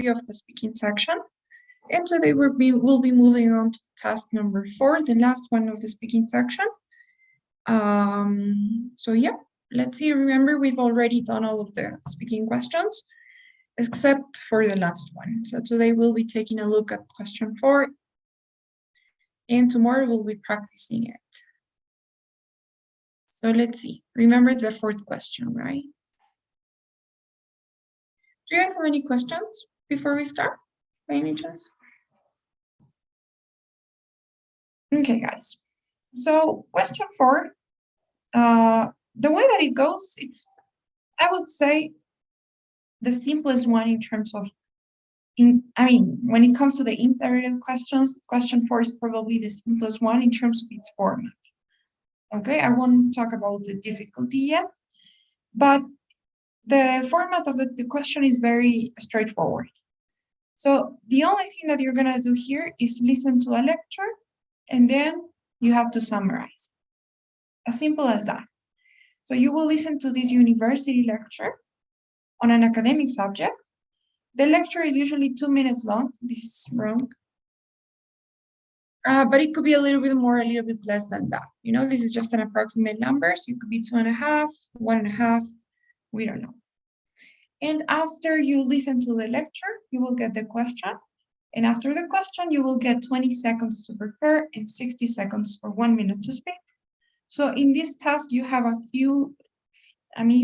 3 of the speaking section. And today we'll be moving on to task number 4, the last one of the speaking section. So yeah, let's see. Remember, we've already done all of the speaking questions, except for the last one. So today we'll be taking a look at question 4, and tomorrow we'll be practicing it. So let's see. Remember the 4th question, right? Do you guys have any questions before we start, by any chance? Okay, guys. So question 4, the way that it goes, it's, I would say, the simplest one in terms of, when it comes to the interactive questions, question 4 is probably the simplest one in terms of its format. Okay, I won't talk about the difficulty yet, but the format of the question is very straightforward. So the only thing that you're gonna do here is listen to a lecture, and then you have to summarize. As simple as that. So you will listen to this university lecture on an academic subject. The lecture is usually 2 minutes long. This is wrong. But it could be a little bit more, a little bit less than that. You know, this is just an approximate number. So it could be 2.5, 1.5, we don't know. And after you listen to the lecture, you will get the question. And after the question, you will get 20 seconds to prepare and 60 seconds or 1 minute to speak. So in this task, you have you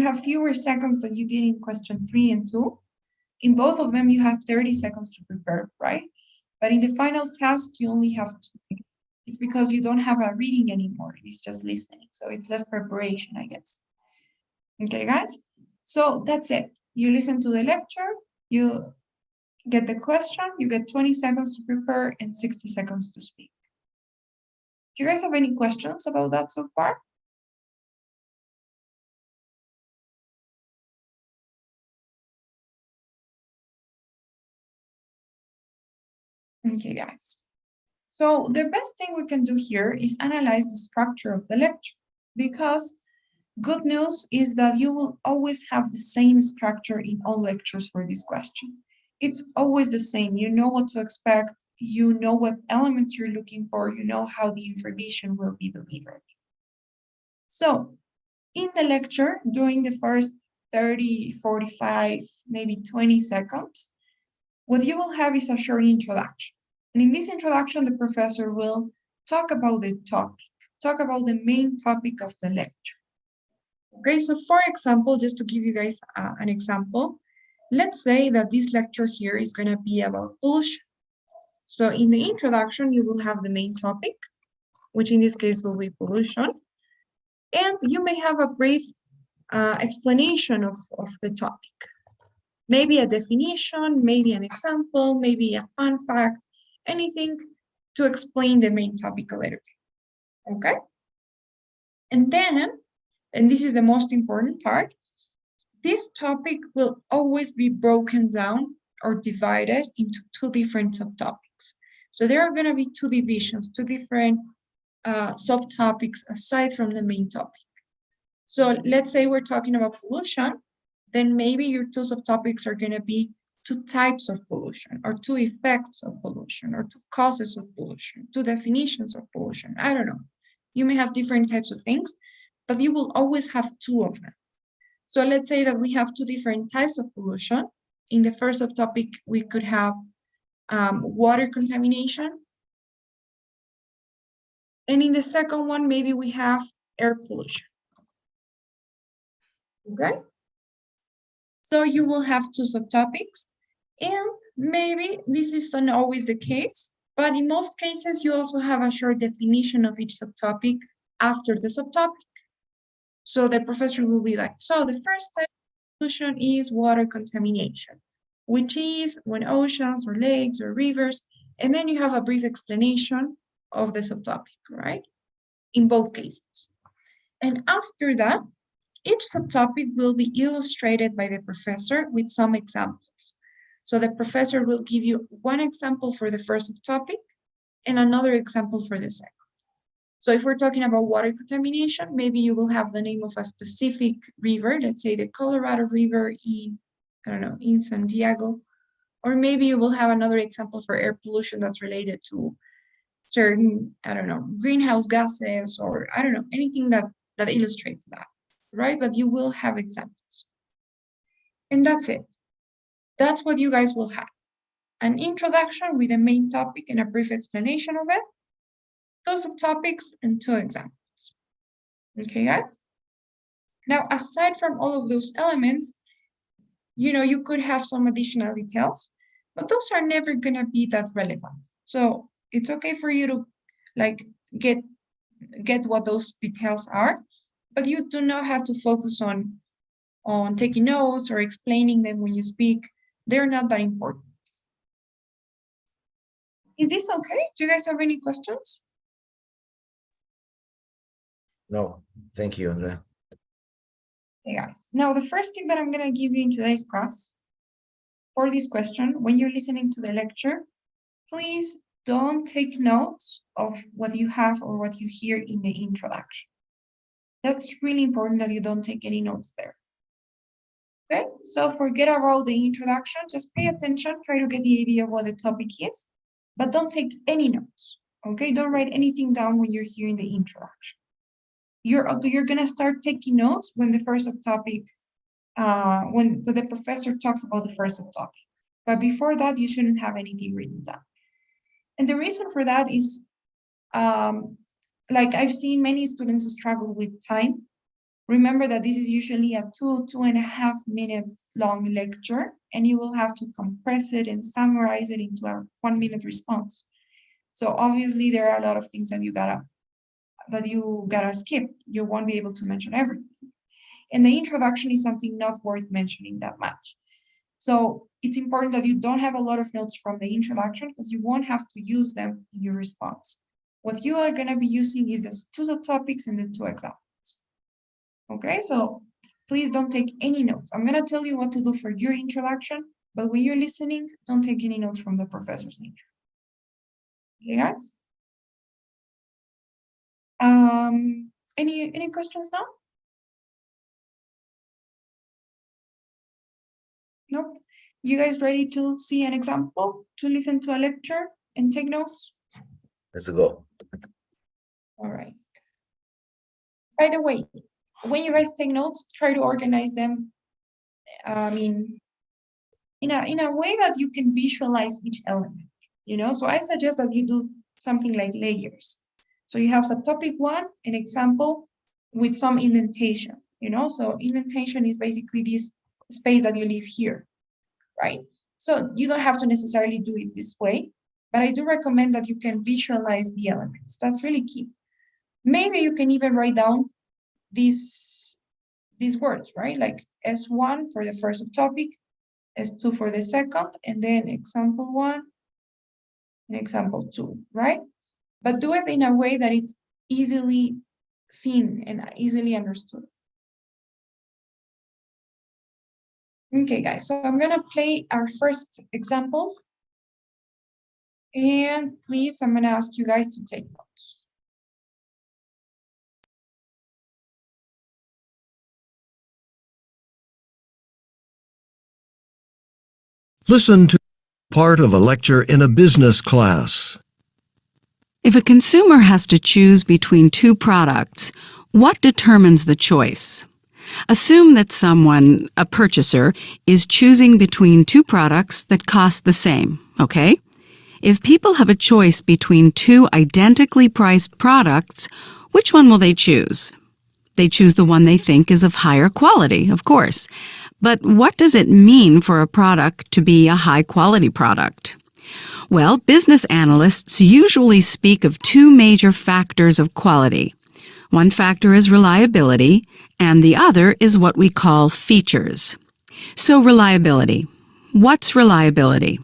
have fewer seconds than you did in question 3 and 2. In both of them, you have 30 seconds to prepare, right? But in the final task, you only have 2. It's because you don't have a reading anymore. It's just listening. So it's less preparation, I guess. Okay, guys? So that's it. You listen to the lecture, you get the question, you get 20 seconds to prepare and 60 seconds to speak. Do you guys have any questions about that so far? Okay, guys. So the best thing we can do here is analyze the structure of the lecture, because good news is that you will always have the same structure in all lectures for this question. It's always the same. You know what to expect. You know what elements you're looking for. You know how the information will be delivered. So in the lecture, during the first 30, 45, maybe 20 seconds, what you will have is a short introduction. And in this introduction, the professor will talk about the topic, talk about the main topic of the lecture. Okay, so for example, just to give you guys an example, let's say that this lecture here is going to be about pollution. So in the introduction, you will have the main topic, which in this case will be pollution. And you may have a brief explanation of the topic. Maybe a definition, maybe an example, maybe a fun fact, anything to explain the main topic a little bit. Okay? And then, and this is the most important part, this topic will always be broken down or divided into 2 different subtopics. So there are going to be 2 divisions, 2 different subtopics aside from the main topic. So let's say we're talking about pollution, then maybe your 2 subtopics are going to be 2 types of pollution, or 2 effects of pollution, or 2 causes of pollution, 2 definitions of pollution. I don't know. You may have different types of things, but you will always have 2 of them. So let's say that we have 2 different types of pollution. In the first subtopic, we could have water contamination. And in the second one, maybe we have air pollution. Okay? So you will have 2 subtopics. And maybe this isn't always the case, but in most cases, you also have a short definition of each subtopic after the subtopic. So the professor will be like, so the first type of pollution is water contamination, which is when oceans or lakes or rivers, and then you have a brief explanation of the subtopic, right? In both cases. And after that, each subtopic will be illustrated by the professor with some examples. So the professor will give you 1 example for the first subtopic and another example for the second. So if we're talking about water contamination, maybe you will have the name of a specific river, let's say the Colorado River in, I don't know, in San Diego, Or maybe you will have another example for air pollution that's related to certain, I don't know, greenhouse gases, or I don't know, anything that illustrates that, right? But you will have examples. And that's it. That's what you guys will have. An introduction with the main topic and a brief explanation of it, 2 subtopics, and 2 examples. Okay, guys? Now, aside from all of those elements, you could have some additional details, but those are never going to be that relevant. So it's okay for you to like get what those details are, but you do not have to focus on taking notes or explaining them when you speak. They're not that important. Is this okay? Do you guys have any questions? No, thank you, Andrea. Okay, guys. Now, the first tip that I'm going to give you in today's class for this question, when you're listening to the lecture, please don't take notes of what you have or what you hear in the introduction. That's really important that you don't take any notes there. Okay, so forget about the introduction, just pay attention, try to get the idea of what the topic is, but don't take any notes, okay? Don't write anything down when you're hearing the introduction. You're gonna start taking notes when the first subtopic, when the professor talks about the first subtopic. But before that, you shouldn't have anything written down. And the reason for that is, like I've seen many students struggle with time. Remember that this is usually a 2.5 minute long lecture, and you will have to compress it and summarize it into a 1 minute response. So obviously there are a lot of things that you gotta skip. You won't be able to mention everything. And the introduction is something not worth mentioning that much. So it's important that you don't have a lot of notes from the introduction, because you won't have to use them in your response. What you are gonna be using is the 2 subtopics and the 2 examples. Okay, so please don't take any notes. I'm gonna tell you what to do for your introduction, but when you're listening, don't take any notes from the professor's intro. Okay, guys? Any questions now? Nope. You guys ready to see an example, to listen to a lecture and take notes? Let's go. All right. By the way, when you guys take notes, try to organize them, in a way that you can visualize each element, So I suggest that you do something like layers. So you have subtopic 1, an example with some indentation, So indentation is basically this space that you leave here, right? So you don't have to necessarily do it this way, but I do recommend that you can visualize the elements. That's really key. Maybe you can even write down these words, right? Like S1 for the first subtopic, S2 for the second, and then example 1 and example 2, right? But do it in a way that it's easily seen and easily understood. Okay, guys, so I'm gonna play our first example. And please, I'm gonna ask you guys to take notes. Listen to part of a lecture in a business class. If a consumer has to choose between 2 products, what determines the choice? Assume that someone, a purchaser, is choosing between 2 products that cost the same, okay? If people have a choice between 2 identically priced products, which one will they choose? They choose the one they think is of higher quality, of course. But what does it mean for a product to be a high-quality product? Well, business analysts usually speak of 2 major factors of quality. One factor is reliability, and the other is what we call features. So reliability. What's reliability?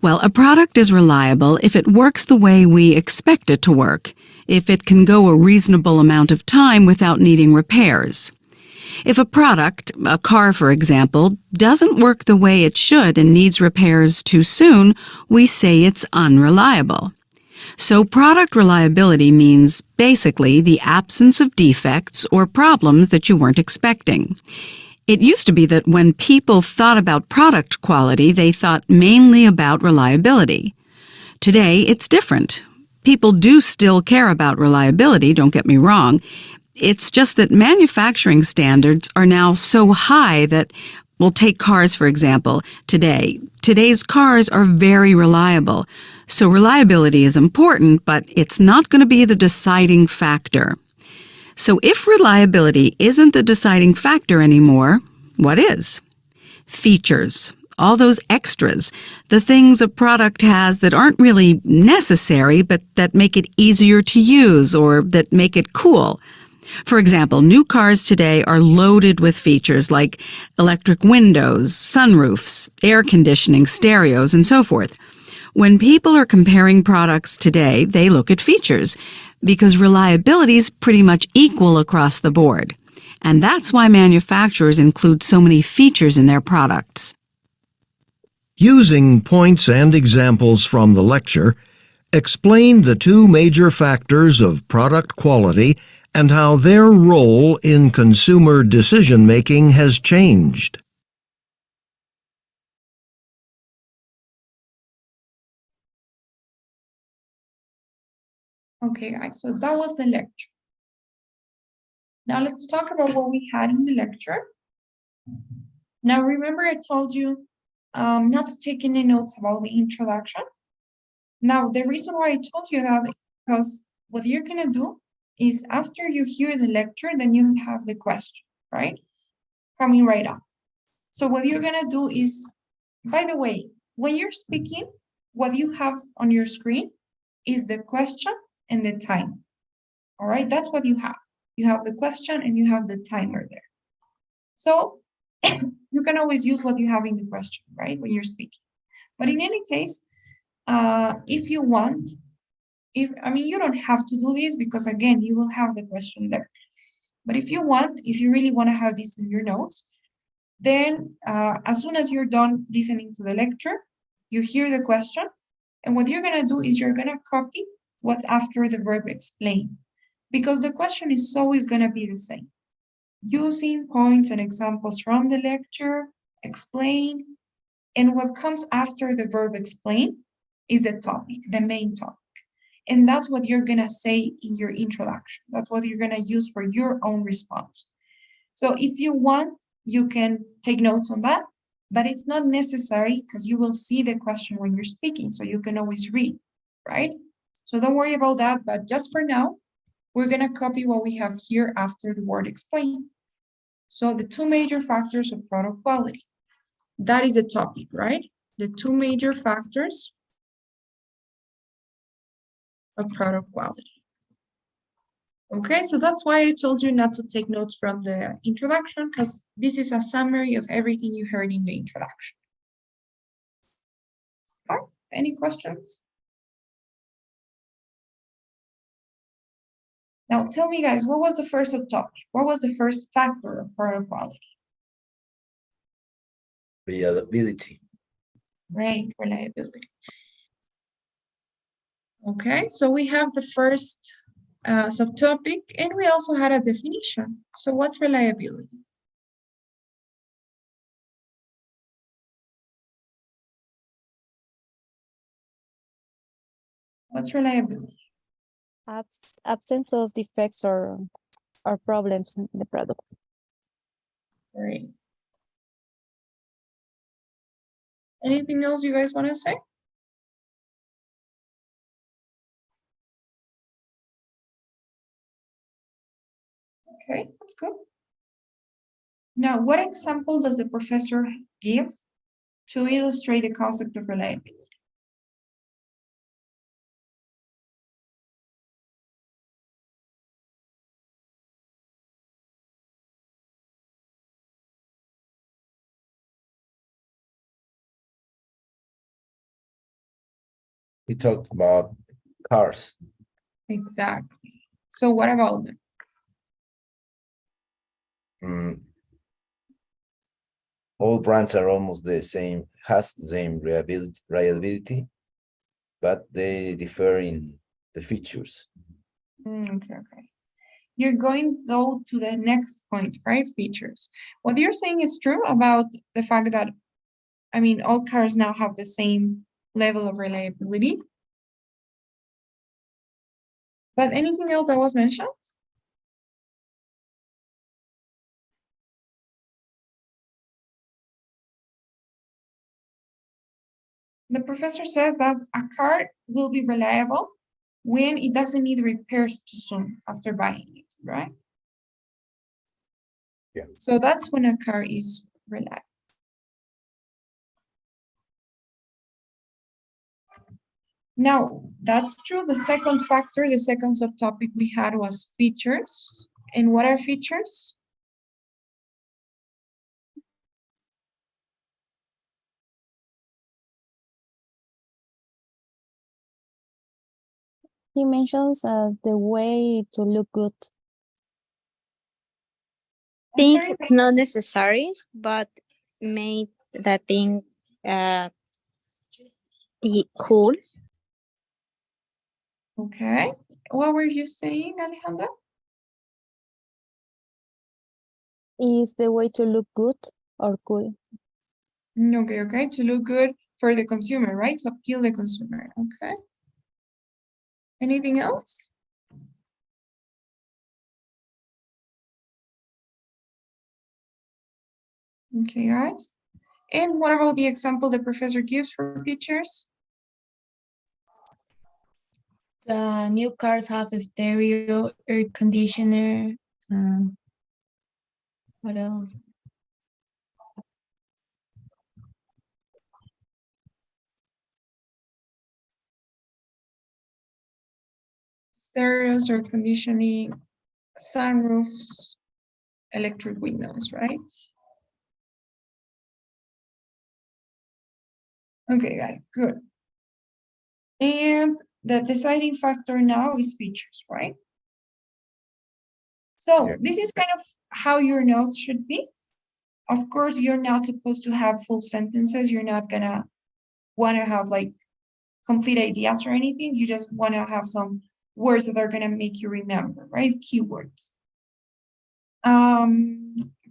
Well, a product is reliable if it works the way we expect it to work, if it can go a reasonable amount of time without needing repairs. If a product, a car for example, doesn't work the way it should and needs repairs too soon, we say it's unreliable. So product reliability means basically the absence of defects or problems that you weren't expecting. It used to be that when people thought about product quality, they thought mainly about reliability. Today, it's different. People do still care about reliability, don't get me wrong. It's just that manufacturing standards are now so high that, we'll take cars for example, today. Today's cars are very reliable. So reliability is important, but it's not going to be the deciding factor. So if reliability isn't the deciding factor anymore, what is? Features. All those extras, the things a product has that aren't really necessary, but that make it easier to use or that make it cool. For example, new cars today are loaded with features like electric windows, sunroofs, air conditioning, stereos, and so forth. When people are comparing products today, they look at features because reliability is pretty much equal across the board. And that's why manufacturers include so many features in their products. Using points and examples from the lecture, explain the two major factors of product quality and how their role in consumer decision-making has changed. Okay, guys, so that was the lecture. Now let's talk about what we had in the lecture. Now remember I told you not to take any notes about the introduction. Now the reason why I told you that is because what you're gonna do is after you hear the lecture, then you have the question, right? Coming right up. So what you're gonna do is, by the way, when you're speaking, what you have on your screen is the question and the time. All right, that's what you have. You have the question and you have the timer there. So you can always use what you have in the question, right, when you're speaking. But in any case, if you want, you don't have to do this because again, you will have the question there. But if you want, if you really want to have this in your notes, then as soon as you're done listening to the lecture, you hear the question, and what you're gonna do is you're gonna copy what's after the verb explain, because the question is always gonna be the same. Using points and examples from the lecture, explain, and what comes after the verb explain is the topic, the main topic. And that's what you're gonna say in your introduction. That's what you're gonna use for your own response. So if you want, you can take notes on that, but it's not necessary because you will see the question when you're speaking, so you can always read, right? So don't worry about that, but just for now, we're gonna copy what we have here after the word explain. So the two major factors of product quality. That is a topic, right? The two major factors of product quality. Okay, so that's why I told you not to take notes from the introduction, because this is a summary of everything you heard in the introduction. All right, any questions? Now tell me guys, what was the first subtopic? What was the first factor of product quality? Reliability. Right, reliability. Okay, so we have the first subtopic, and we also had a definition. So what's reliability? What's reliability? Absence of defects or problems in the product. Great. Anything else you guys want to say? Okay, that's good. Now, what example does the professor give to illustrate the concept of reliability? We talked about cars. Exactly. So what about them? All brands are almost the same, has the same reliability, but they differ in the features. Okay. you're going to go to the next point, right? Features. What you're saying is true about the fact that, I mean, all cars now have the same level of reliability. But anything else that was mentioned? The professor says that a car will be reliable when it doesn't need repairs too soon after buying it, right? Yeah. So that's when a car is reliable. Now, that's true. The second factor, the second subtopic we had was features. And what are features? He mentions the way to look good. I'm Things sorry, not necessary, but made that thing uh, cool. okay. What were you saying, Alejandra? Is the way to look good or cool. Okay, okay, to look good for the consumer, right? To appeal the consumer, okay. Anything else? Okay, guys. And what about the example the professor gives for features? The new cars have a stereo, air conditioner. What else? Stereos, air conditioning, sunroofs, electric windows, right? Okay, guys, good. And the deciding factor now is features, right? So Yeah. this is kind of how your notes should be. Of course, you're not supposed to have full sentences. You're not gonna wanna have like complete ideas or anything. You just wanna have some words that are gonna make you remember, right? Keywords.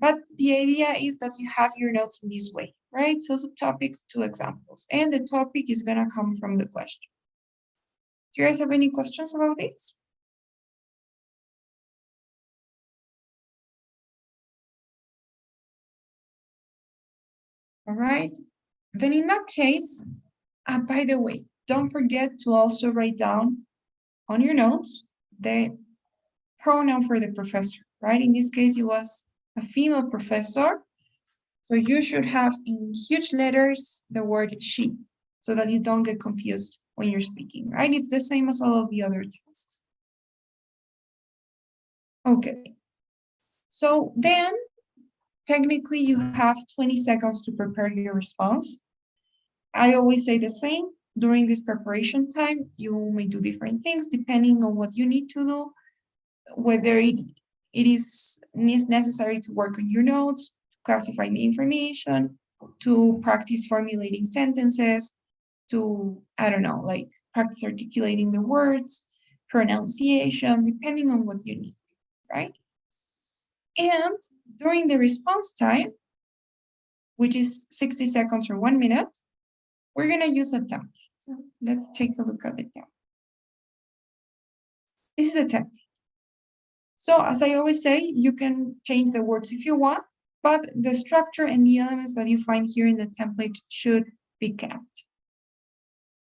But the idea is that you have your notes in this way, right? Two subtopics, two examples, and the topic is gonna come from the question. Do you guys have any questions about this? All right, then in that case, by the way, don't forget to also write down on your notes the pronoun for the professor, right? In this case, it was a female professor. So you should have in huge letters the word she, so that you don't get confused when you're speaking, right? It's the same as all of the other tasks. Okay. So then, technically, you have 20 seconds to prepare your response. I always say the same. During this preparation time, you may do different things depending on what you need to do, whether it is necessary to work on your notes, classify the information, to practice formulating sentences, to, I don't know, like practice articulating the words, pronunciation, depending on what you need, right? And during the response time, which is 60 seconds or 1 minute, we're gonna use a template. So let's take a look at the template. This is a template. So as I always say, you can change the words if you want, but the structure and the elements that you find here in the template should be kept.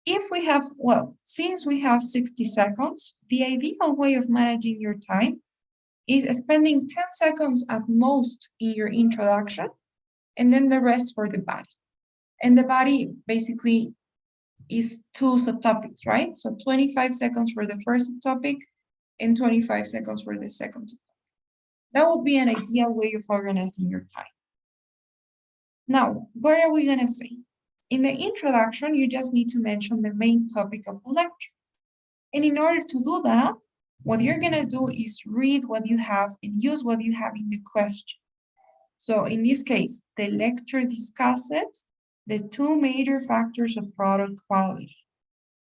If we have, well, since we have 60 seconds, the ideal way of managing your time is spending 10 seconds at most in your introduction, and then the rest for the body. And the body basically is two subtopics, right? So 25 seconds for the first subtopic and 25 seconds for the second subtopic. That would be an ideal way of organizing your time. Now, what are we gonna say? In the introduction, you just need to mention the main topic of the lecture. And in order to do that, what you're gonna do is read what you have and use what you have in the question. So in this case, the lecture discusses the two major factors of product quality.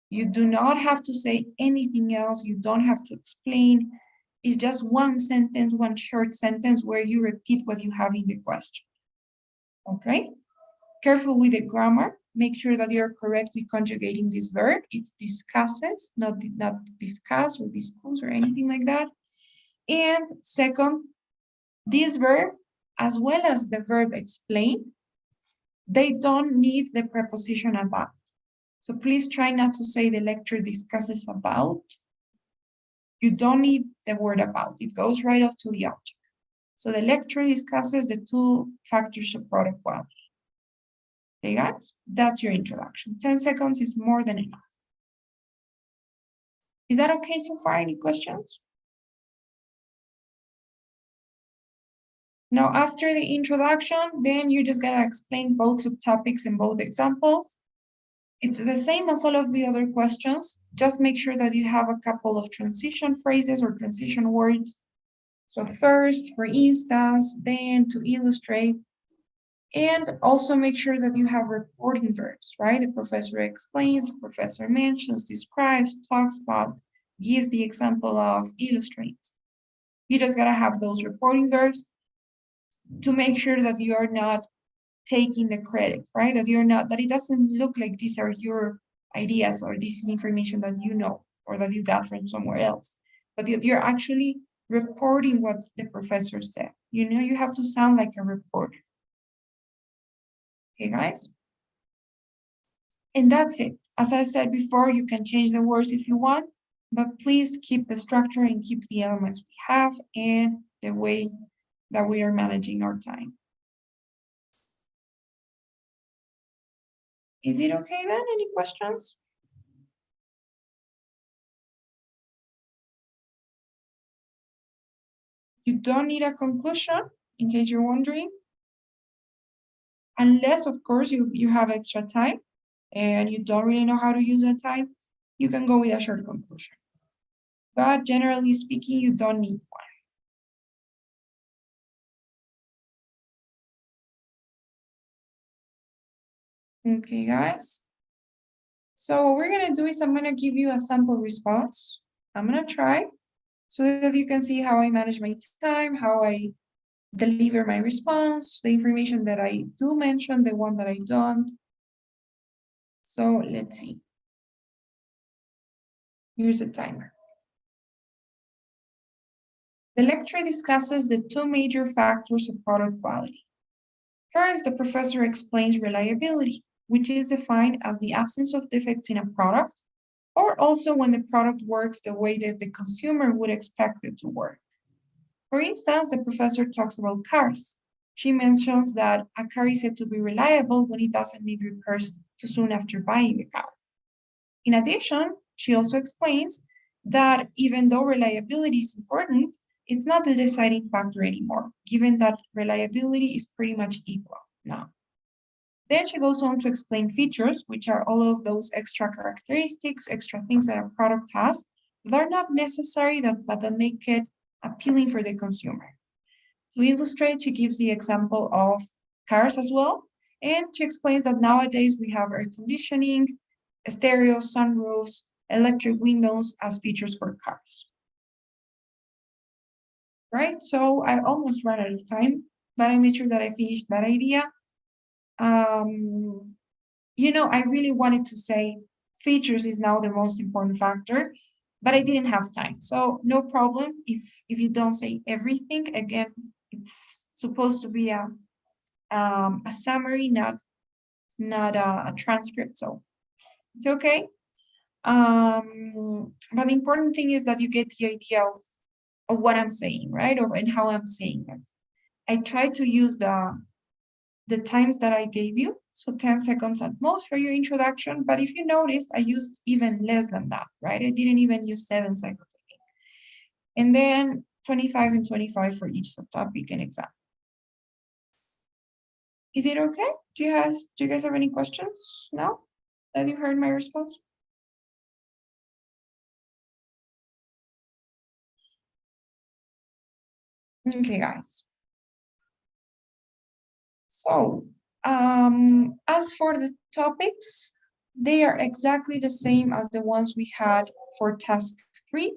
You do not have to say anything else. You don't have to explain is just one sentence, one short sentence where you repeat what you have in the question. Okay? Careful with the grammar. Make sure that you're correctly conjugating this verb. It's discusses, not discuss or discuss or anything like that. And second, this verb, as well as the verb explain, they don't need the preposition about. So please try not to say the lecture discusses about. You don't need the word about. It goes right off to the object. So the lecture discusses the two factors of product quality. Okay, guys, that's your introduction. 10 seconds is more than enough. Is that okay so far? Any questions? Now, after the introduction, then you just gotta explain both subtopics and both examples. It's the same as all of the other questions. Just make sure that you have a couple of transition phrases or transition words. So first, for instance, then to illustrate, and also make sure that you have reporting verbs, right? The professor explains, the professor mentions, describes, talks about, gives the example of, illustrates. You just gotta have those reporting verbs to make sure that you are not taking the credit, right? That you're not, that it doesn't look like these are your ideas or this is information that you know or that you got from somewhere else, but that you're actually reporting what the professor said. You know, you have to sound like a reporter. Okay, guys? And that's it. As I said before, you can change the words if you want, but please keep the structure and keep the elements we have and the way that we are managing our time. Is it okay then? Any questions? You don't need a conclusion, in case you're wondering. Unless, of course, you have extra time and you don't really know how to use that time, you can go with a short conclusion. But generally speaking, you don't need one. Okay, guys. So what we're gonna do is I'm gonna give you a sample response. I'm gonna try so that you can see how I manage my time, how I deliver my response, the information that I do mention, the one that I don't. So let's see. Here's a timer. The lecture discusses the two major factors of product quality. First, the professor explains reliability, which is defined as the absence of defects in a product, or also when the product works the way that the consumer would expect it to work. For instance, the professor talks about cars. She mentions that a car is said to be reliable when it doesn't need repairs too soon after buying the car. In addition, she also explains that even though reliability is important, it's not the deciding factor anymore, given that reliability is pretty much equal now. Then she goes on to explain features, which are all of those extra characteristics, extra things that a product has that are not necessary, but that make it appealing for the consumer. To illustrate, she gives the example of cars as well, and she explains that nowadays we have air conditioning, stereo, sunroofs, electric windows as features for cars. Right, so I almost ran out of time, but I made sure that I finished that idea. You know, I really wanted to say features is now the most important factor, but I didn't have time. So no problem if you don't say everything. Again, it's supposed to be a summary, not a transcript. So it's okay. But the important thing is that you get the idea of what I'm saying, right? And how I'm saying it. I try to use the times that I gave you, so 10 seconds at most for your introduction, but if you noticed, I used even less than that, right? I didn't even use 7 seconds, I think. And then 25 and 25 for each subtopic and example. Is it okay? Do you guys have any questions now that you heard my response? Okay, guys. So, as for the topics, they are exactly the same as the ones we had for task 3,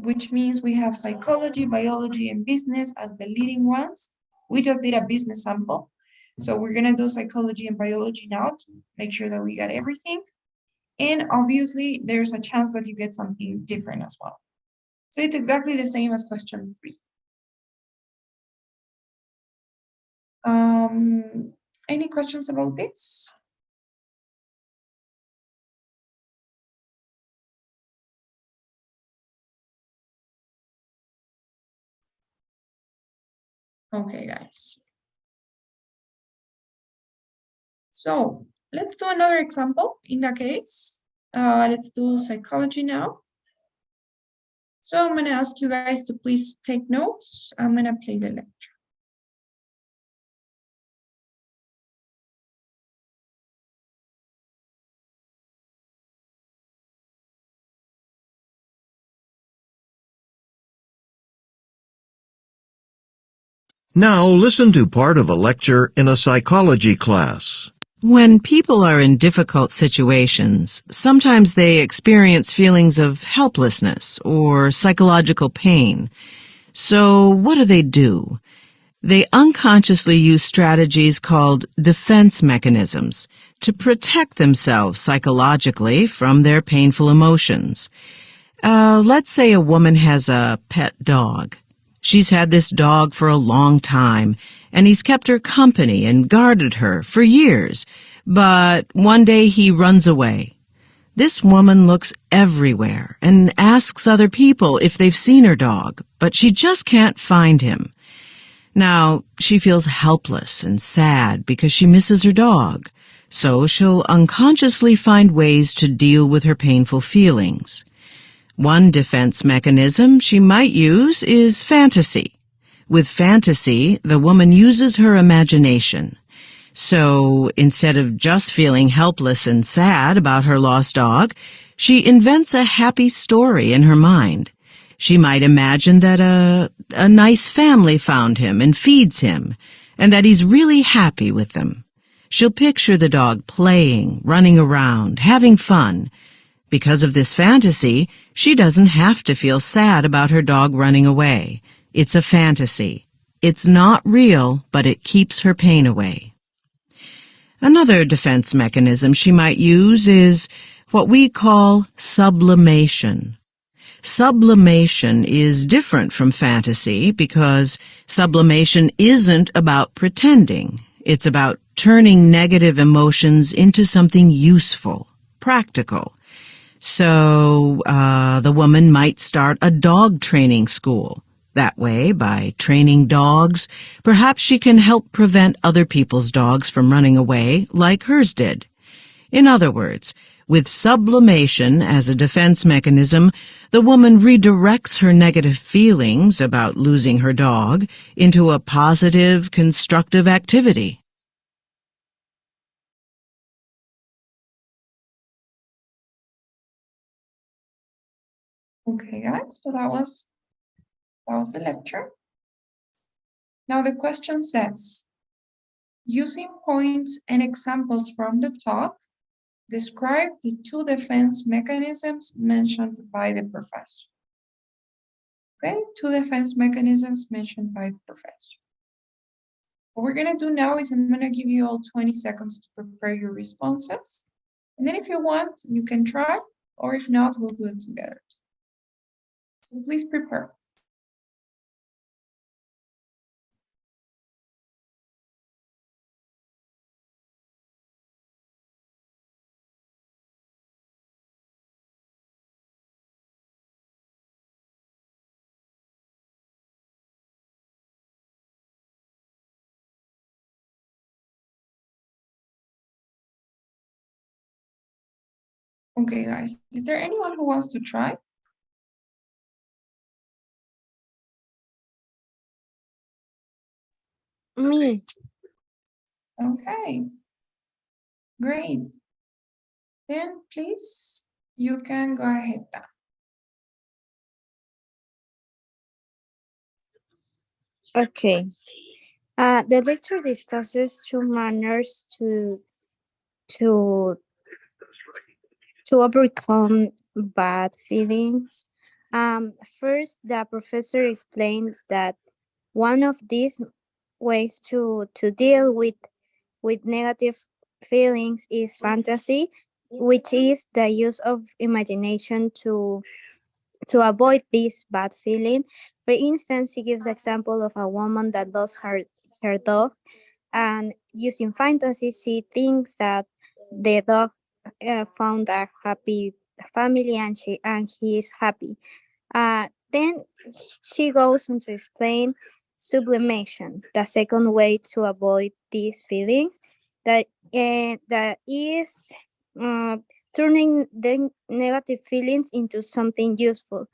which means we have psychology, biology, and business as the leading ones. We just did a business sample. So we're gonna do psychology and biology now to make sure that we got everything. And obviously, there's a chance that you get something different as well. So it's exactly the same as question 3. Any questions about this? Okay, guys. So let's do another example in that case. Let's do psychology now. So I'm gonna ask you guys to please take notes. I'm gonna play the lecture. Now listen to part of a lecture in a psychology class. When people are in difficult situations, sometimes they experience feelings of helplessness or psychological pain. So what do? They unconsciously use strategies called defense mechanisms to protect themselves psychologically from their painful emotions. Let's say a woman has a pet dog. She's had this dog for a long time, and he's kept her company and guarded her for years, but one day he runs away. This woman looks everywhere and asks other people if they've seen her dog, but she just can't find him. Now, she feels helpless and sad because she misses her dog, so she'll unconsciously find ways to deal with her painful feelings. One defense mechanism she might use is fantasy. With fantasy, the woman uses her imagination. So, instead of just feeling helpless and sad about her lost dog, she invents a happy story in her mind. She might imagine that a nice family found him and feeds him, and that he's really happy with them. She'll picture the dog playing, running around, having fun. Because of this fantasy, she doesn't have to feel sad about her dog running away. It's a fantasy. It's not real, but it keeps her pain away. Another defense mechanism she might use is what we call sublimation. Sublimation is different from fantasy because sublimation isn't about pretending. It's about turning negative emotions into something useful, practical. So the woman might start a dog training school. That way, by training dogs, perhaps she can help prevent other people's dogs from running away like hers did. In other words, with sublimation as a defense mechanism, the woman redirects her negative feelings about losing her dog into a positive, constructive activity. Okay, guys, so that was the lecture. Now the question says, using points and examples from the talk, describe the 2 defense mechanisms mentioned by the professor. Okay, 2 defense mechanisms mentioned by the professor. What we're gonna do now is I'm gonna give you all 20 seconds to prepare your responses. And then if you want, you can try, or if not, we'll do it together. So please prepare. Okay, guys, is there anyone who wants to try? Me. Okay, great. Then please, you can go ahead now. Okay. The lecture discusses 2 manners to overcome bad feelings. First, the professor explained that one of these ways to deal with negative feelings is fantasy, which is the use of imagination to avoid this bad feeling. For instance, she gives the example of a woman that lost her dog, and using fantasy, she thinks that the dog found a happy family, and he is happy. Then she goes on to explain sublimation, the second way to avoid these feelings, that that is uh, turning the negative feelings into something useful.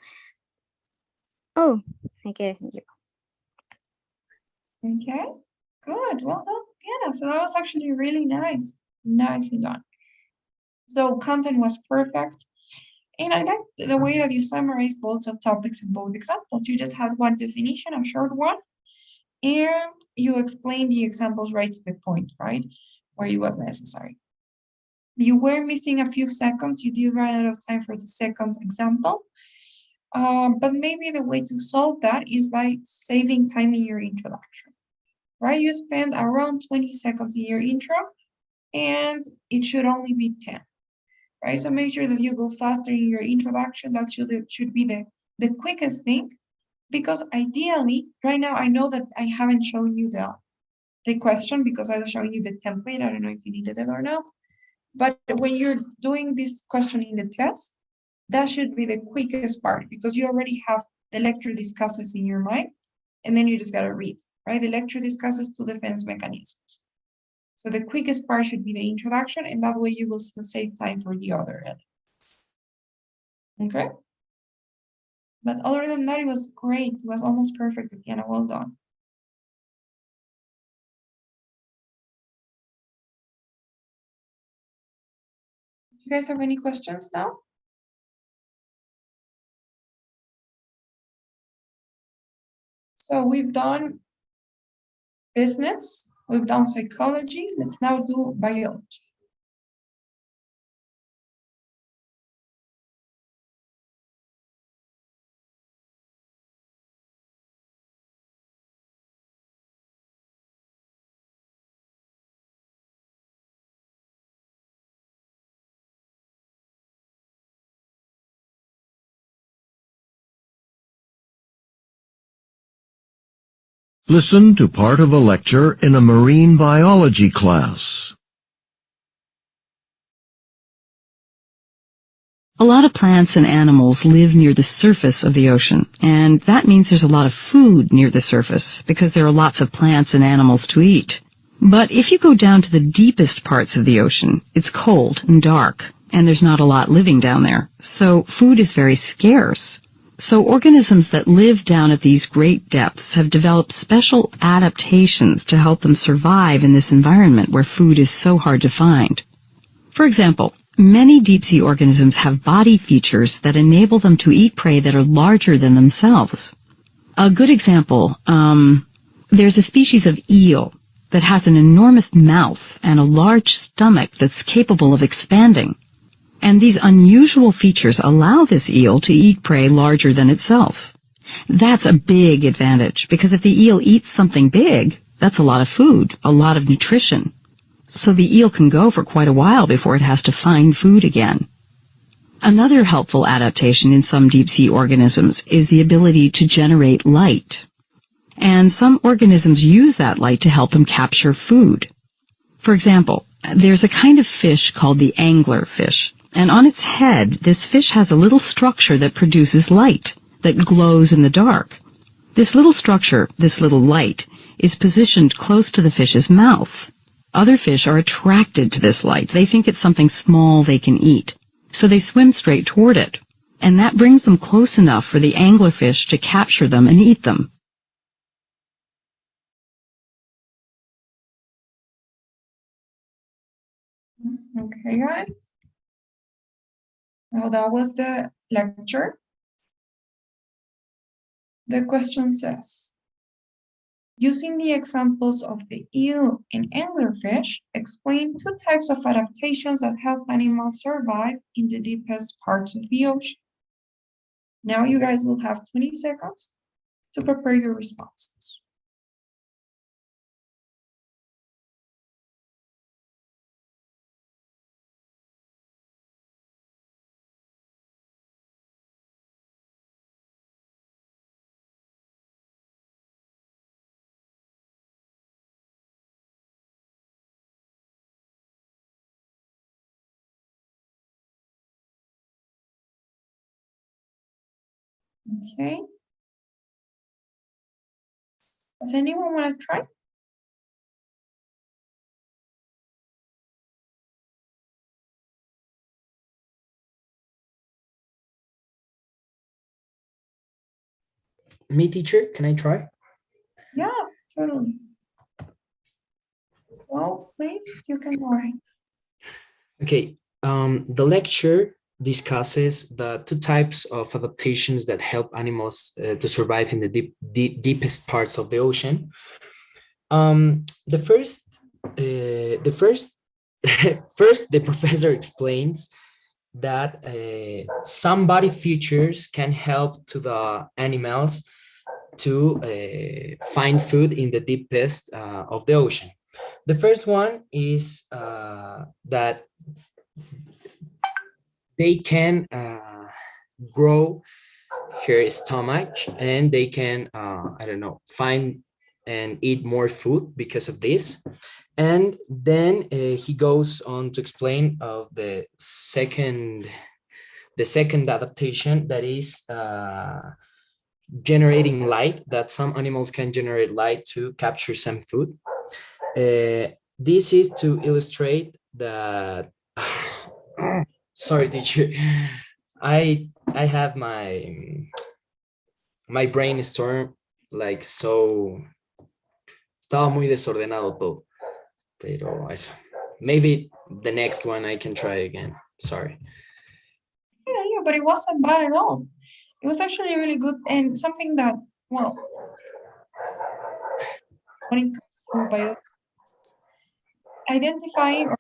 Oh, okay. Okay, good. Well done. Yeah, so that was actually really nice. Nicely done. So content was perfect. And I liked the way that you summarized both subtopics in both examples. You just had one definition, a short one, and you explained the examples right to the point, right? Where it was necessary. You were missing a few seconds. You did run out of time for the second example. But maybe the way to solve that is by saving time in your introduction, right? You spend around 20 seconds in your intro, and it should only be 10, right? So make sure that you go faster in your introduction. That should be the quickest thing, because ideally, right now, I know that I haven't shown you the question because I was showing you the template. I don't know if you needed it or not. But when you're doing this question in the test, that should be the quickest part because you already have the lecture discusses in your mind, and then you just gotta read, right? The lecture discusses two defense mechanisms. So the quickest part should be the introduction, and that way you will still save time for the other elements. Okay? But other than that, it was great. It was almost perfect, Tatiana. Well done. You guys have any questions now? So we've done business, we've done psychology. Let's now do biology. Listen to part of a lecture in a marine biology class. A lot of plants and animals live near the surface of the ocean, and that means there's a lot of food near the surface because there are lots of plants and animals to eat. But if you go down to the deepest parts of the ocean, it's cold and dark, and there's not a lot living down there, so food is very scarce. So organisms that live down at these great depths have developed special adaptations to help them survive in this environment where food is so hard to find. For example, many deep-sea organisms have body features that enable them to eat prey that are larger than themselves. A good example, there's a species of eel that has an enormous mouth and a large stomach that's capable of expanding. And these unusual features allow this eel to eat prey larger than itself. That's a big advantage, because if the eel eats something big, that's a lot of food, a lot of nutrition. So the eel can go for quite a while before it has to find food again. Another helpful adaptation in some deep-sea organisms is the ability to generate light. And some organisms use that light to help them capture food. For example, there's a kind of fish called the anglerfish, and on its head, this fish has a little structure that produces light, that glows in the dark. This little structure, this little light, is positioned close to the fish's mouth. Other fish are attracted to this light. They think it's something small they can eat, so they swim straight toward it, and that brings them close enough for the anglerfish to capture them and eat them. Okay, guys. Well, that was the lecture. The question says, using the examples of the eel and anglerfish, explain two types of adaptations that help animals survive in the deepest parts of the ocean. Now you guys will have 20 seconds to prepare your responses. Okay. Does anyone want to try? Me, teacher, can I try? Yeah, totally. So please, you can go ahead. Okay, the lecture discusses the two types of adaptations that help animals to survive in the deepest parts of the ocean. The first, first, the professor explains that some body features can help to the animals to find food in the deepest of the ocean. The first one is that they can grow her stomach and they can, I don't know, find and eat more food because of this. And then he goes on to explain of the second adaptation, that is generating light, that some animals can generate light to capture some food. This is to illustrate that sorry, teacher, I have my brainstorm like so, estaba muy desordenado todo, pero eso, maybe the next one I can try again, sorry. Yeah, but it wasn't bad at all. It was actually really good and something that, well, when it comes to biology, identifying or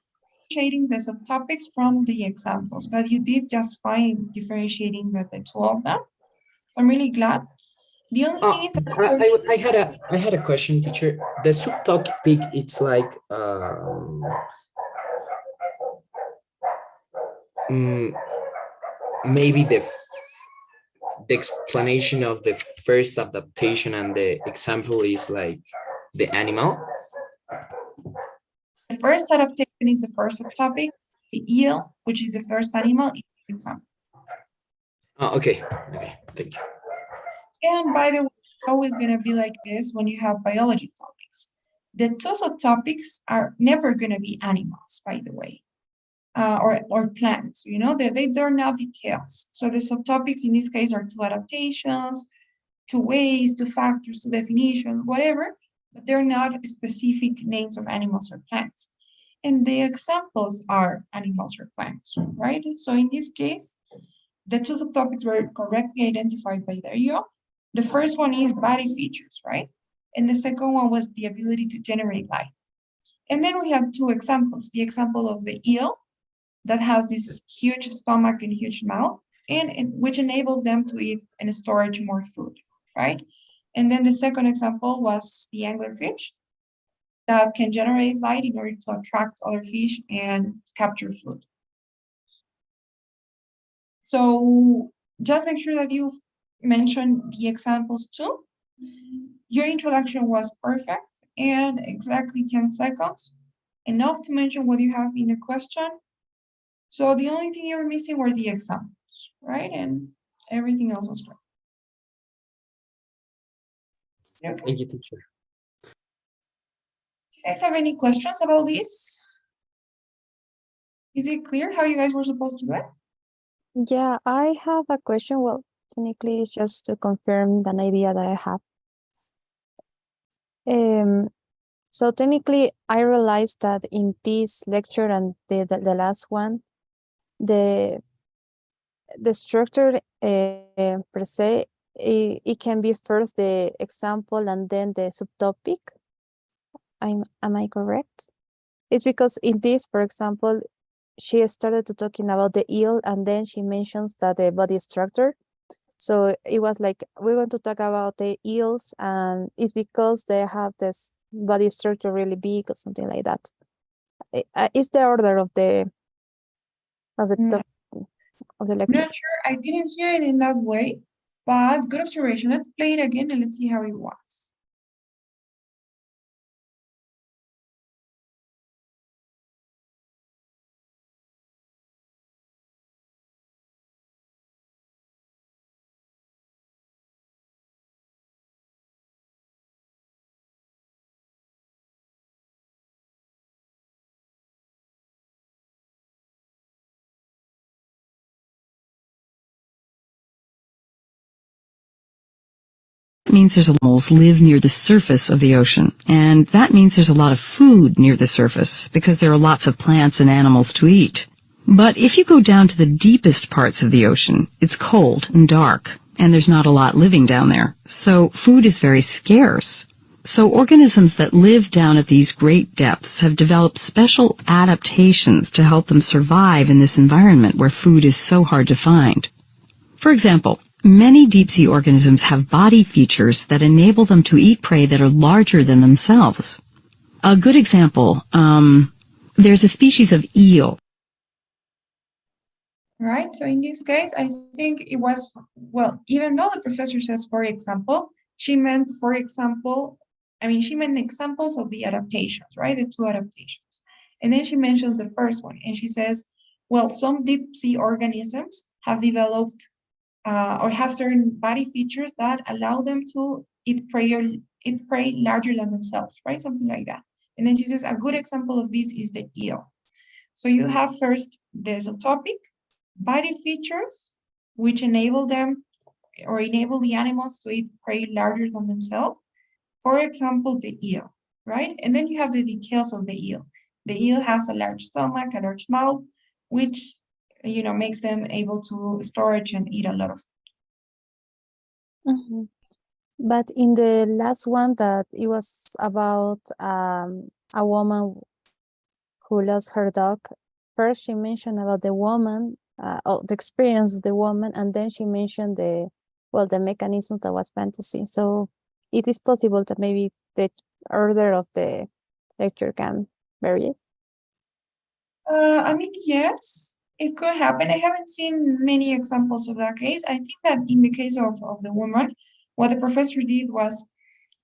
differentiating the subtopics from the examples, but you did just fine differentiating the two of them. So I'm really glad. The only thing is that I had a question, teacher. The subtopic, it's like maybe the explanation of the first adaptation and the example is like the animal. the first adaptation is the first subtopic. The eel, which is the first animal, is the example. Oh, okay, thank you. And by the way, it's always going to be like this when you have biology topics. The two subtopics are never going to be animals, by the way, or plants, you know, they're not details. So the subtopics in this case are two adaptations, two ways, two factors, two definitions, whatever, but they're not specific names of animals or plants. And the examples are animals or plants, right? So in this case, the two subtopics were correctly identified by Dario. The first one is body features, right? And the second one was the ability to generate light. And then we have two examples. The example of the eel that has this huge stomach and huge mouth, and which enables them to eat and storage more food, right? And then the second example was the anglerfish that can generate light in order to attract other fish and capture food. So just make sure that you mention the examples too. Your introduction was perfect and exactly 10 seconds, enough to mention what you have in the question. So the only thing you were missing were the examples, right? And everything else was great. Okay. Thank you, teacher. Do you guys have any questions about this? Is it clear how you guys were supposed to do it? Yeah, I have a question. Well, technically, it's just to confirm an idea that I have. So technically, I realized that in this lecture and the last one, the structure per se, it can be first the example and then the subtopic. Am I correct? It's because in this, for example, she started to talking about the eel and then she mentions that the body structure. So it was like, we're going to talk about the eels, and it's because they have this body structure really big or something like that. It's the order of the Mm, top of the I'm lecture. not sure. I didn't hear it in that way, but good observation. Let's play it again and let's see how it was. Means there's animals live near the surface of the ocean, and that means there's a lot of food near the surface because there are lots of plants and animals to eat. But if you go down to the deepest parts of the ocean, it's cold and dark, and there's not a lot living down there, so food is very scarce. So organisms that live down at these great depths have developed special adaptations to help them survive in this environment where food is so hard to find. For example, many deep-sea organisms have body features that enable them to eat prey that are larger than themselves. A good example, there's a species of eel. Right, so in this case, I think it was, well, even though the professor says, for example, she meant, for example, she meant examples of the adaptations, right? The two adaptations. And then she mentions the first one, and she says, well, some deep sea organisms have developed or have certain body features that allow them to eat prey larger than themselves, right? Something like that. And then she says, a good example of this is the eel. So you have first the subtopic, body features, which enable them or enable the animals to eat prey larger than themselves. For example, the eel, right? And then you have the details of the eel. The eel has a large stomach, a large mouth, which makes them able to storage and eat a lot of. Mhm. But in the last one, that it was about a woman who lost her dog. First, she mentioned about the woman, the experience of the woman, and then she mentioned the mechanism that was fantasy. So it is possible that maybe the order of the lecture can vary. Yes, it could happen. I haven't seen many examples of that case. I think that in the case of the woman, what the professor did was,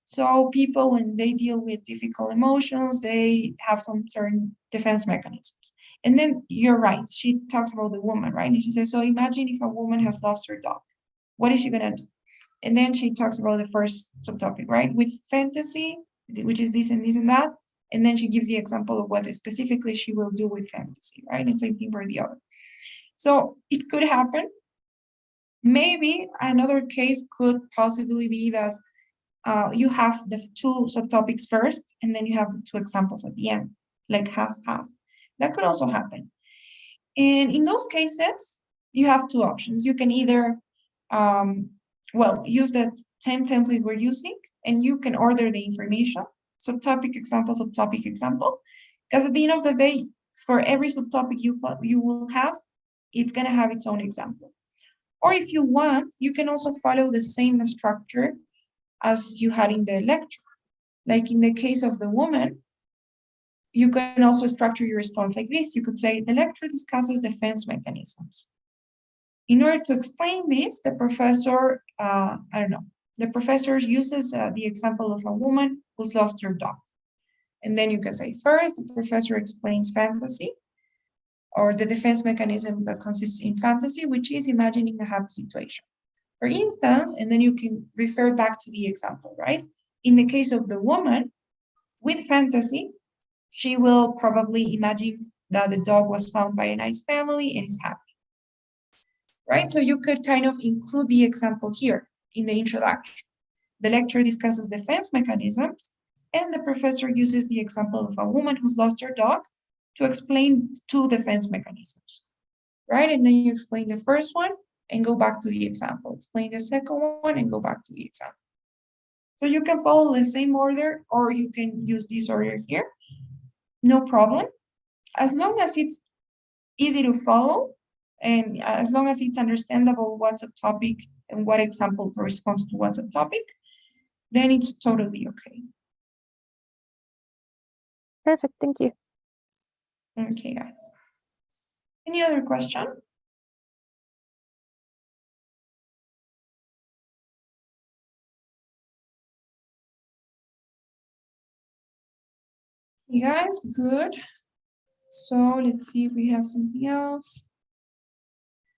so people, when they deal with difficult emotions, they have some certain defense mechanisms. And then you're right, she talks about the woman, right? And she says, so imagine if a woman has lost her dog, what is she gonna do? And then she talks about the first subtopic, right? With fantasy, which is this and this and that. And then she gives the example of what specifically she will do with fantasy, right? And same thing for the other. So it could happen. Maybe another case could possibly be that you have the two subtopics first, and then you have the two examples at the end, like half. That could also happen. And in those cases, you have two options. You can either, use that same template we're using, and you can order the information, subtopic example, subtopic example, because at the end of the day, for every subtopic you will have, it's going to have its own example. Or if you want, you can also follow the same structure as you had in the lecture. Like in the case of the woman, you can also structure your response like this. You could say, the lecture discusses defense mechanisms. In order to explain this, the professor, the professor uses the example of a woman who's lost her dog. And then you can say, first, the professor explains fantasy, or the defense mechanism that consists in fantasy, which is imagining a happy situation. For instance, and then you can refer back to the example, right? In the case of the woman, with fantasy, she will probably imagine that the dog was found by a nice family and is happy, right? So you could kind of include the example here in the introduction. The lecture discusses defense mechanisms, and the professor uses the example of a woman who's lost her dog to explain two defense mechanisms, right? And then you explain the first one and go back to the example. Explain the second one and go back to the example. So you can follow the same order, or you can use this order here. No problem. As long as it's easy to follow, And as long as it's understandable what's a topic and what example corresponds to what's a topic, then it's totally okay. Perfect, thank you. Okay, guys. Any other question? You guys, good. So let's see if we have something else.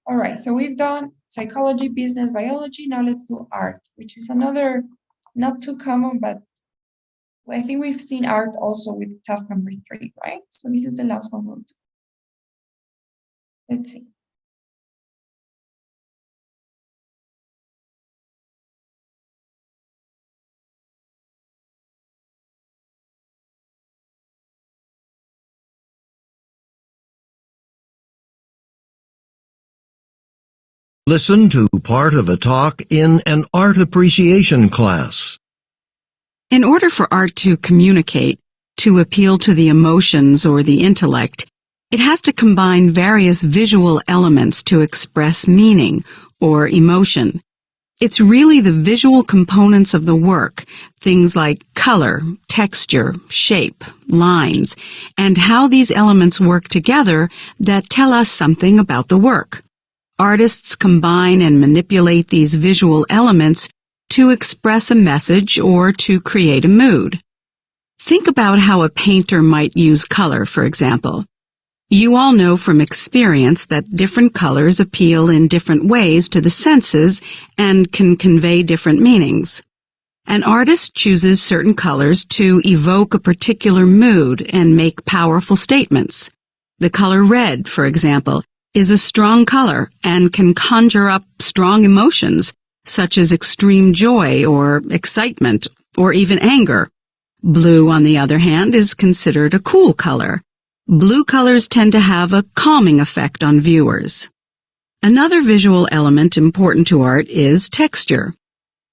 All right, so we've done psychology, business, biology. Now let's do art, which is another not too common, but I think we've seen art also with task number 3, right? So this is the last one we'll do. Let's see. Listen to part of a talk in an art appreciation class. In order for art to communicate, to appeal to the emotions or the intellect, it has to combine various visual elements to express meaning or emotion. It's really the visual components of the work, things like color, texture, shape, lines, and how these elements work together that tell us something about the work. Artists combine and manipulate these visual elements to express a message or to create a mood. Think about how a painter might use color, for example. You all know from experience that different colors appeal in different ways to the senses and can convey different meanings. An artist chooses certain colors to evoke a particular mood and make powerful statements. The color red, for example, is a strong color and can conjure up strong emotions, such as extreme joy or excitement or even anger. Blue, on the other hand, is considered a cool color. Blue colors tend to have a calming effect on viewers. Another visual element important to art is texture.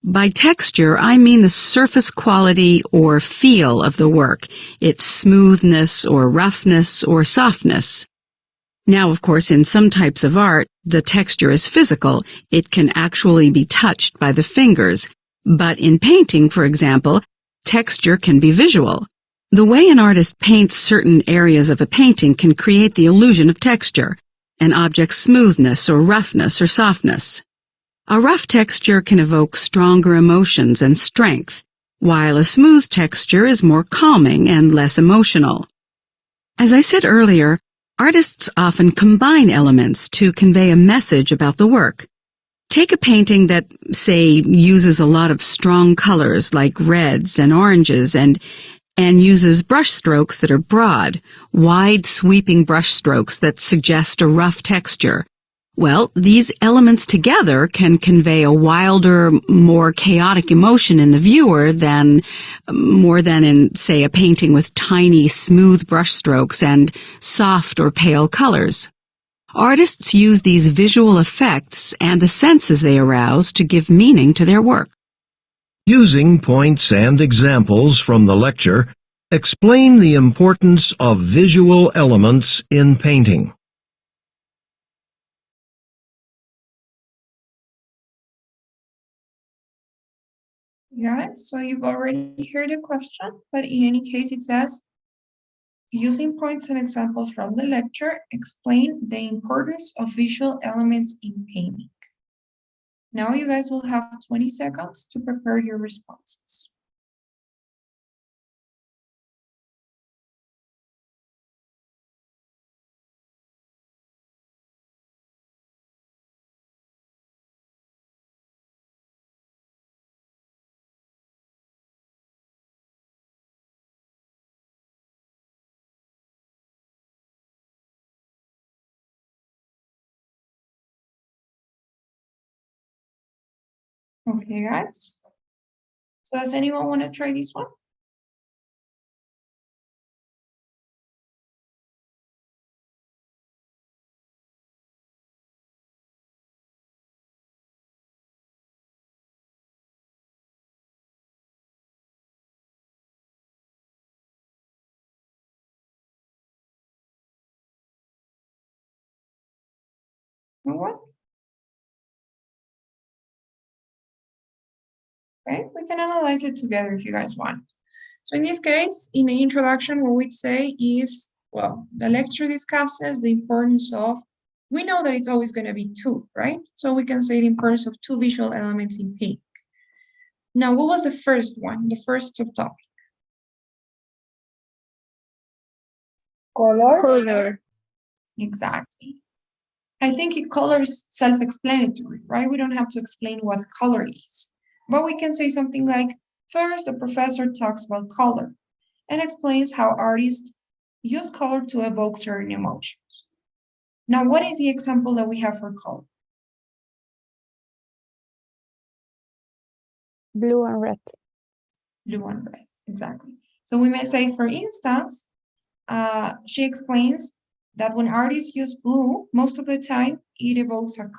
By texture, I mean the surface quality or feel of the work, its smoothness or roughness or softness. Now, of course, in some types of art, the texture is physical. It can actually be touched by the fingers. But in painting, for example, texture can be visual. The way an artist paints certain areas of a painting can create the illusion of texture, an object's smoothness or roughness or softness. A rough texture can evoke stronger emotions and strength, while a smooth texture is more calming and less emotional. As I said earlier, artists often combine elements to convey a message about the work. Take a painting that, say, uses a lot of strong colors like reds and oranges and uses brush strokes that are broad, wide sweeping brush strokes that suggest a rough texture. Well, these elements together can convey a wilder, more chaotic emotion in the viewer more than in, say, a painting with tiny, smooth brushstrokes and soft or pale colors. Artists use these visual effects and the senses they arouse to give meaning to their work. Using points and examples from the lecture, explain the importance of visual elements in painting. Guys, so you've already heard the question, but in any case, it says, using points and examples from the lecture, explain the importance of visual elements in painting. Now you guys will have 20 seconds to prepare your responses. Okay, guys. So does anyone want to try this one? No one? Okay, we can analyze it together if you guys want. So in this case, in the introduction, what we'd say is, well, the lecture discusses the importance of, we know that it's always going to be two, right? So we can say the importance of two visual elements in pink. Now, what was the first one, the first subtopic? Color. Exactly. I think color is self-explanatory, right? We don't have to explain what color is. But we can say something like, first, the professor talks about color and explains how artists use color to evoke certain emotions. Now, what is the example that we have for color? Blue and red. Blue and red, exactly. So we may say, for instance, she explains that when artists use blue, most of the time it evokes a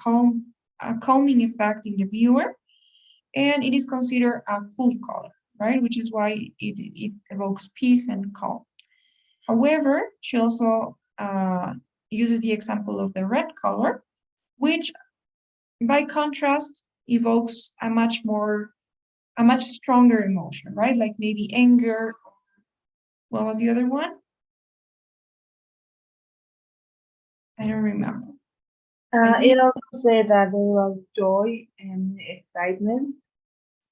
calming effect in the viewer, and it is considered a cool color, right? Which is why it evokes peace and calm. However, she also uses the example of the red color, which by contrast evokes a much stronger emotion, right? Like maybe anger. What was the other one? I don't remember. It also said that there was joy and excitement.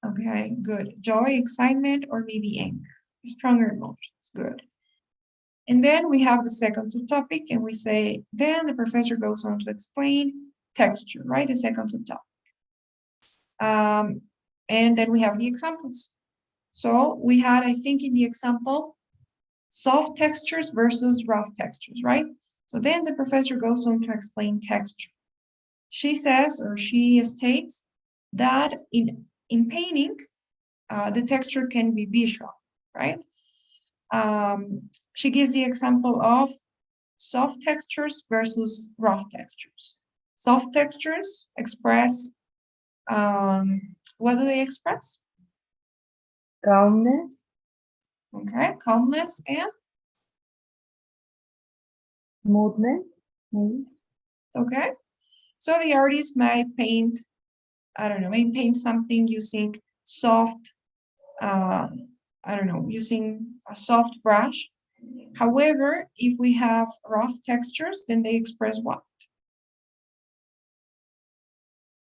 Okay, good. Joy, excitement, or maybe anger. Stronger emotions, good. And then we have the second subtopic, and we say, then the professor goes on to explain texture, right? The second subtopic. And then we have the examples. So we had, I think in the example, soft textures versus rough textures, right? So then the professor goes on to explain texture. She says, or she states, that in painting, the texture can be visual, right? She gives the example of soft textures versus rough textures. Soft textures express, what do they express? Calmness. Okay, calmness and? Smoothness. Maybe. Okay, so the artist might paint, I don't know, maybe paint something using soft, I don't know, using a soft brush. However, if we have rough textures, then they express what?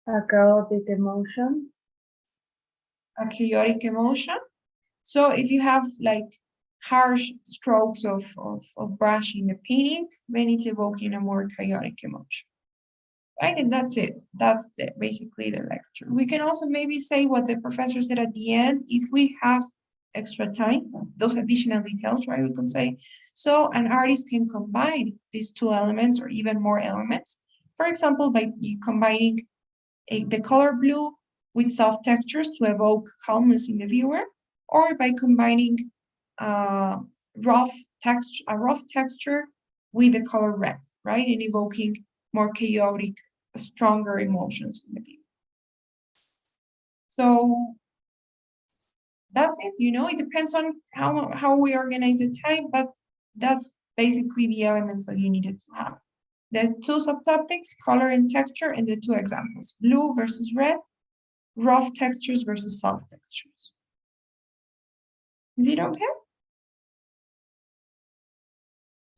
A chaotic emotion. A chaotic emotion. So if you have like harsh strokes of brush in the painting, then it's evoking a more chaotic emotion. Right, and that's it. That's basically the lecture. We can also maybe say what the professor said at the end, if we have extra time, those additional details, right? We can say, so an artist can combine these two elements or even more elements. For example, by combining the color blue with soft textures to evoke calmness in the viewer, or by combining a rough texture with the color red, right? And evoking more chaotic, stronger emotions in the viewer. So that's it, it depends on how we organize the time, but that's basically the elements that you needed to have. The two subtopics, color and texture, and the two examples, blue versus red, rough textures versus soft textures. Is it okay?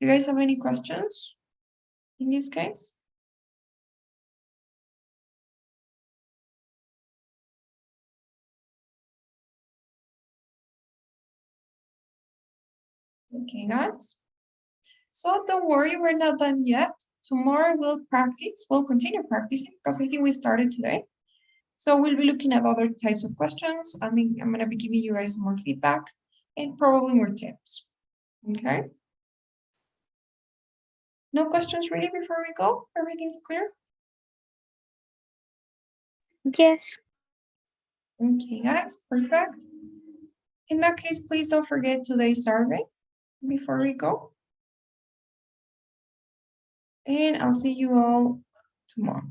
Do you guys have any questions in this case? Okay, guys. So don't worry, we're not done yet. Tomorrow we'll continue practicing because I think we started today. So we'll be looking at other types of questions. I'm going to be giving you guys more feedback and probably more tips. Okay? No questions really before we go? Everything's clear? Yes. Okay, guys, perfect. In that case, please don't forget today's survey before we go. And I'll see you all tomorrow.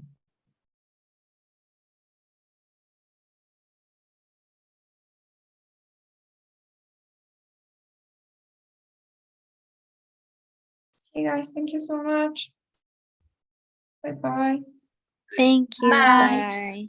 Okay, guys, thank you so much. Bye-bye. Thank you. Bye. Bye.